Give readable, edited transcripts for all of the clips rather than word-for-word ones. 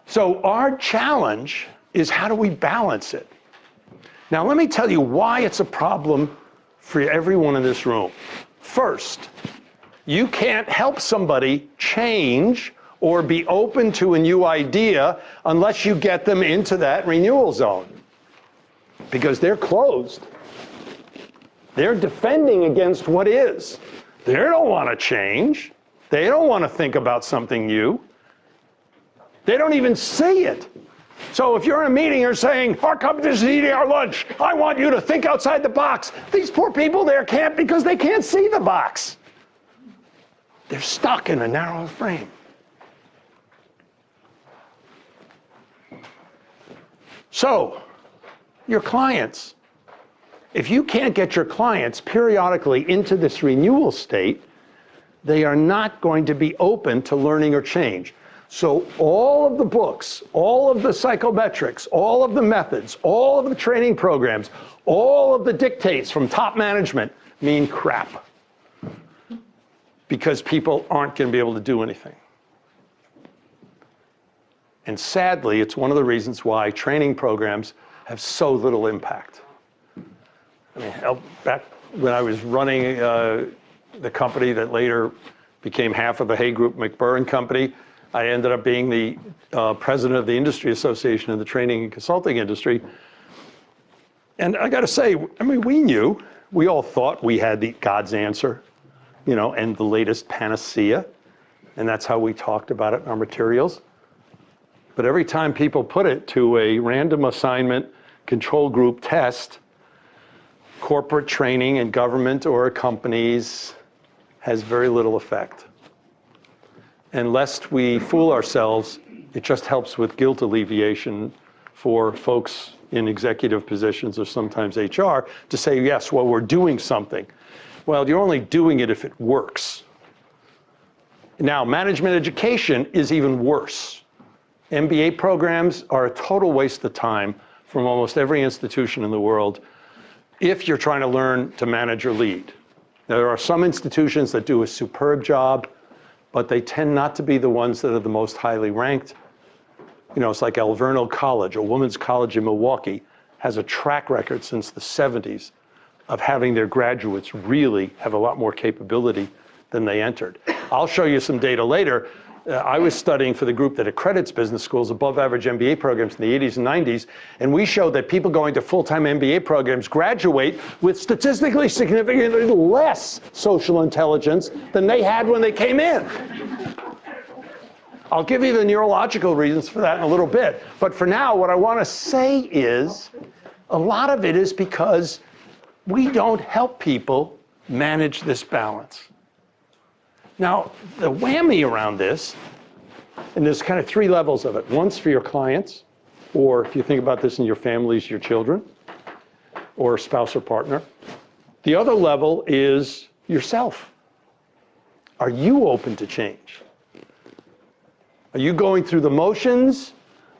So our challenge is, how do we balance it? Now, let me tell you why it's a problem for everyone in this room. First, you can't help somebody change or be open to a new idea unless you get them into that renewal zone, because they're closed. They're defending against what is. They don't want to change. They don't want to think about something new. They don't even see it. So if you're in a meeting, you're saying, our company's eating our lunch. I want you to think outside the box. These poor people there can't, because they can't see the box. They're stuck in a narrow frame. So, your clients. If you can't get your clients periodically into this renewal state, they are not going to be open to learning or change. So all of the books, all of the psychometrics, all of the methods, all of the training programs, all of the dictates from top management mean crap, because people aren't going to be able to do anything. And sadly, it's one of the reasons why training programs have so little impact. I mean, back when I was running the company that later became half of the Hay Group McBurr & Company, I ended up being the president of the industry association in the training and consulting industry. And I got to say, I mean, we all thought we had the God's answer, you know, and the latest panacea. And that's how we talked about it in our materials. But every time people put it to a random assignment control group test, corporate training in government or companies has very little effect. And lest we fool ourselves, it just helps with guilt alleviation for folks in executive positions or sometimes HR to say, yes, well, we're doing something. Well, you're only doing it if it works. Now, management education is even worse. MBA programs are a total waste of time from almost every institution in the world if you're trying to learn to manage or lead. Now, there are some institutions that do a superb job, but they tend not to be the ones that are the most highly ranked. You know, it's like Alverno College, a women's college in Milwaukee, has a track record since the 70s of having their graduates really have a lot more capability than they entered. I'll show you some data later. I was studying for the group that accredits business schools above average MBA programs in the 80s and 90s, and we showed that people going to full-time MBA programs graduate with statistically significantly less social intelligence than they had when they came in. I'll give you the neurological reasons for that in a little bit, but for now, what I want to say is a lot of it is because we don't help people manage this balance. Now, the whammy around this, and there's kind of three levels of it. One's for your clients, or if you think about this in your families, your children, or spouse or partner. The other level is yourself. Are you open to change? Are you going through the motions?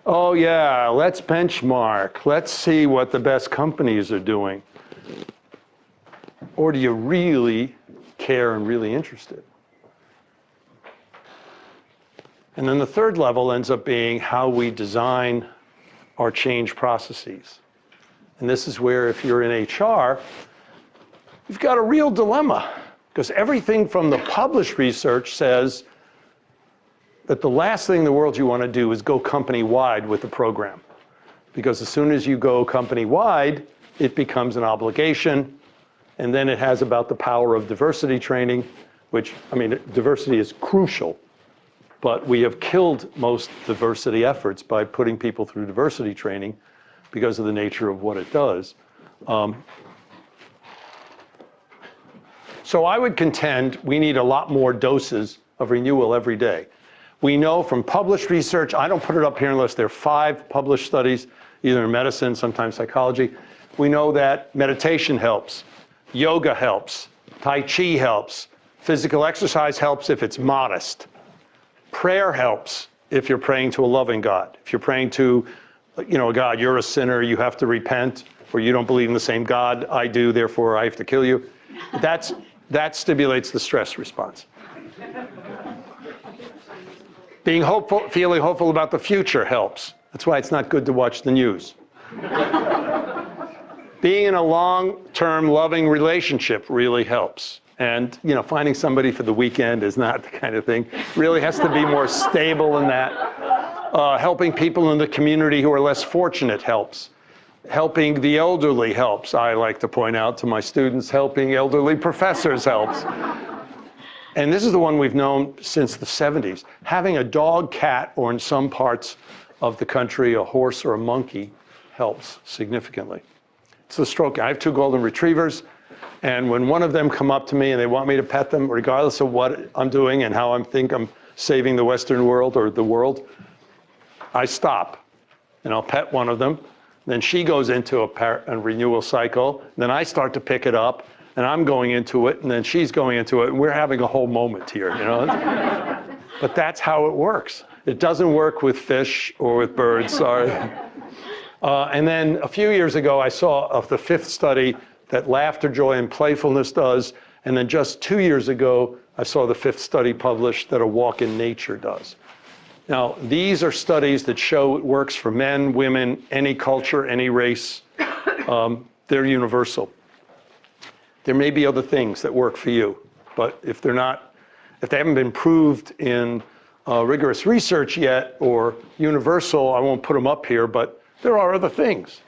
Oh yeah, let's benchmark. Let's see what the best companies are doing. Or do you really care and really interested? And then the third level ends up being how we design our change processes. And this is where, if you're in HR, you've got a real dilemma, because everything from the published research says that the last thing in the world you want to do is go company-wide with the program. Because as soon as you go company-wide, it becomes an obligation, and then it has about the power of diversity training, which, I mean, diversity is crucial. But we have killed most diversity efforts by putting people through diversity training because of the nature of what it does. So I would contend we need a lot more doses of renewal every day. We know from published research, I don't put it up here unless there are 5 published studies, either in medicine, sometimes psychology. We know that meditation helps, yoga helps, Tai Chi helps, physical exercise helps if it's modest. Prayer helps if you're praying to a loving God. If you're praying to, you know, God, you're a sinner, you have to repent, or you don't believe in the same God I do, therefore I have to kill you. That stimulates the stress response. Being hopeful, feeling hopeful about the future helps. That's why it's not good to watch the news. Being in a long-term loving relationship really helps. And, you know, finding somebody for the weekend is not the kind of thing. Really has to be more stable than that. Helping people in the community who are less fortunate helps. Helping the elderly helps. I like to point out to my students, helping elderly professors helps. And this is the one we've known since the 70s. Having a dog, cat, or in some parts of the country, a horse or a monkey helps significantly. It's the stroke. I have 2 golden retrievers, and when one of them come up to me and they want me to pet them, regardless of what I'm doing and how I think I'm saving the Western world or the world, I stop and I'll pet one of them. Then she goes into a renewal cycle. Then I start to pick it up, and I'm going into it, and then she's going into it, and we're having a whole moment here, you know? But that's how it works. It doesn't work with fish or with birds, sorry. And then a few years ago, I saw of the 5th study that laughter, joy, and playfulness does. And then just 2 years ago, I saw the 5th study published that a walk in nature does. Now, these are studies that show it works for men, women, any culture, any race. They're universal. There may be other things that work for you, but if they haven't been proved in rigorous research yet or universal, I won't put them up here, but there are other things.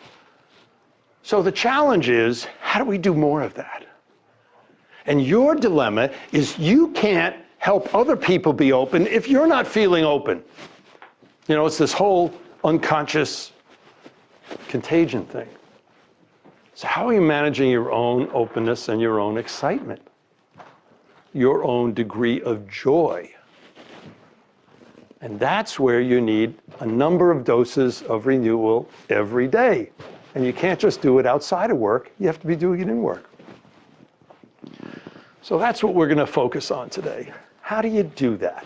So the challenge is, how do we do more of that? And your dilemma is you can't help other people be open if you're not feeling open. You know, it's this whole unconscious contagion thing. So how are you managing your own openness and your own excitement? Your own degree of joy? And that's where you need a number of doses of renewal every day. And you can't just do it outside of work. You have to be doing it in work. So that's what we're going to focus on today. How do you do that?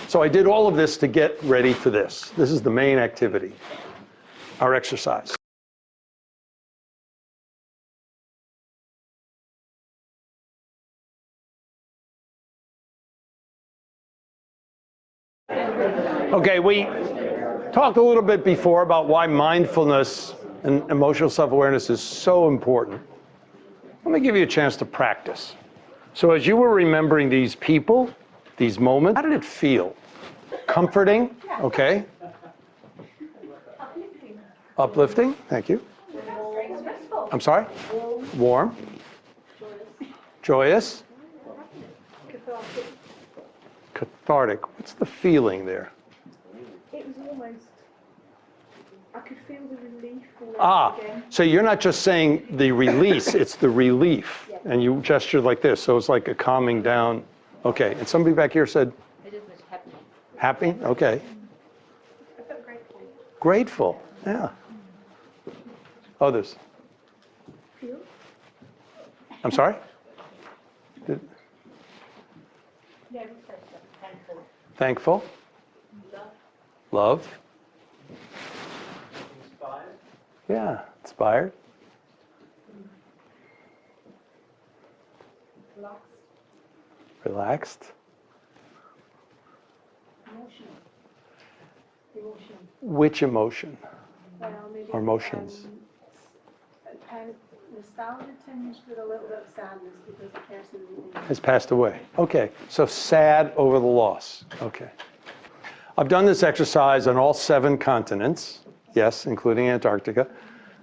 So I did all of this to get ready for this. This is the main activity, our exercise. Okay, we talked a little bit before about why mindfulness and emotional self-awareness is so important. Let me give you a chance to practice. So as you were remembering these people, these moments, how did it feel? Comforting? Okay. Uplifting? Thank you. I'm sorry? Warm? Joyous? Cathartic. What's the feeling there? It was almost, I could feel the relief. Again. So you're not just saying the release, it's the relief. Yeah. And you gestured like this, so it's like a calming down. Okay, and somebody back here said? It was happy. Happy? Okay. I felt grateful. Grateful, yeah. Others? Feel? I'm sorry? Yeah, thankful. Thankful? Love? Inspired? Yeah, inspired. Relaxed. Emotion. Which emotion? Well, maybe, or emotions? Kind of nostalgia tinged with a little bit of sadness because the person has passed away. Okay, so sad over the loss. Okay. I've done this exercise on all 7 continents, yes, including Antarctica,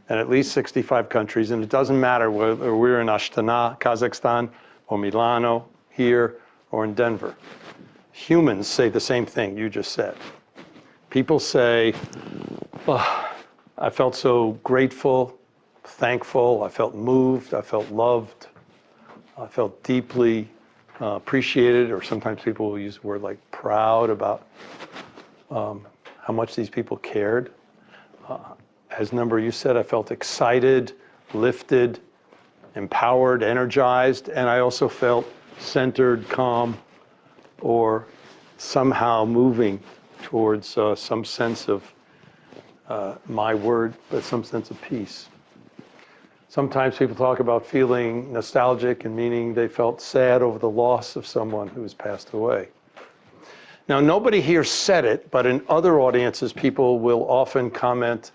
and at least 65 countries, and it doesn't matter whether we're in Astana, Kazakhstan, or Milano, here, or in Denver. Humans say the same thing you just said. People say, oh, I felt so grateful, thankful, I felt moved, I felt loved, I felt deeply appreciated, or sometimes people will use a word like proud about how much these people cared. As a number of you said, I felt excited, lifted, empowered, energized, and I also felt centered, calm, or somehow moving towards some sense of my word, but some sense of peace. Sometimes people talk about feeling nostalgic and meaning they felt sad over the loss of someone who has passed away. Now, nobody here said it, but in other audiences, people will often comment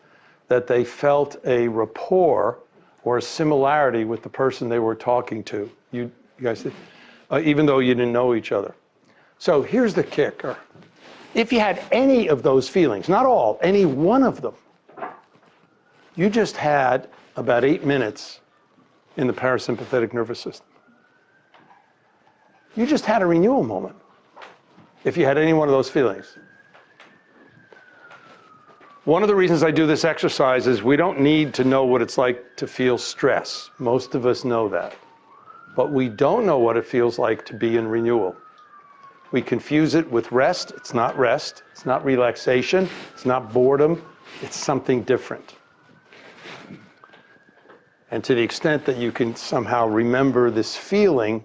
that they felt a rapport or a similarity with the person they were talking to. You guys, even though you didn't know each other. So here's the kicker. If you had any of those feelings, not all, any one of them, you just had about 8 minutes in the parasympathetic nervous system. You just had a renewal moment, if you had any one of those feelings. One of the reasons I do this exercise is we don't need to know what it's like to feel stress. Most of us know that. But we don't know what it feels like to be in renewal. We confuse it with rest. It's not rest. It's not relaxation. It's not boredom. It's something different. And to the extent that you can somehow remember this feeling,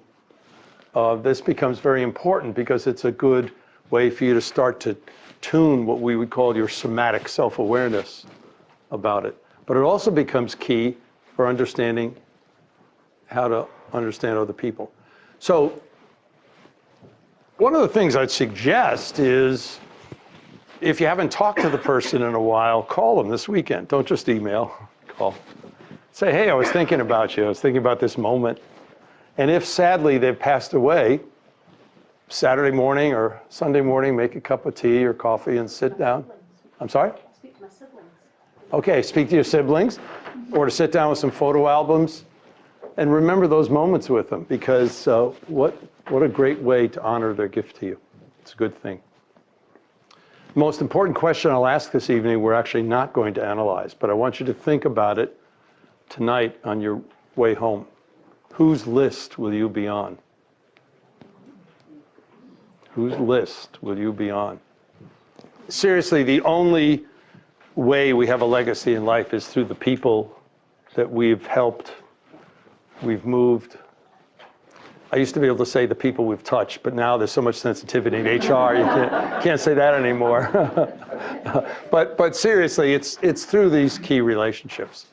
this becomes very important because it's a good way for you to start to tune what we would call your somatic self-awareness about it. But it also becomes key for understanding how to understand other people. So one of the things I'd suggest is, if you haven't talked to the person in a while, call them this weekend. Don't just email, call. Say, hey, I was thinking about you. I was thinking about this moment. And if sadly they've passed away, Saturday morning or Sunday morning, make a cup of tea or coffee and sit down. I'm sorry? Speak to my siblings. Okay, speak to your siblings, or to sit down with some photo albums and remember those moments with them, because what a great way to honor their gift to you. It's a good thing. The most important question I'll ask this evening, we're actually not going to analyze, but I want you to think about it tonight on your way home. Whose list will you be on? Whose list will you be on? Seriously, the only way we have a legacy in life is through the people that we've helped, we've moved. I used to be able to say the people we've touched, but now there's so much sensitivity in HR, you can't say that anymore. But seriously, it's through these key relationships.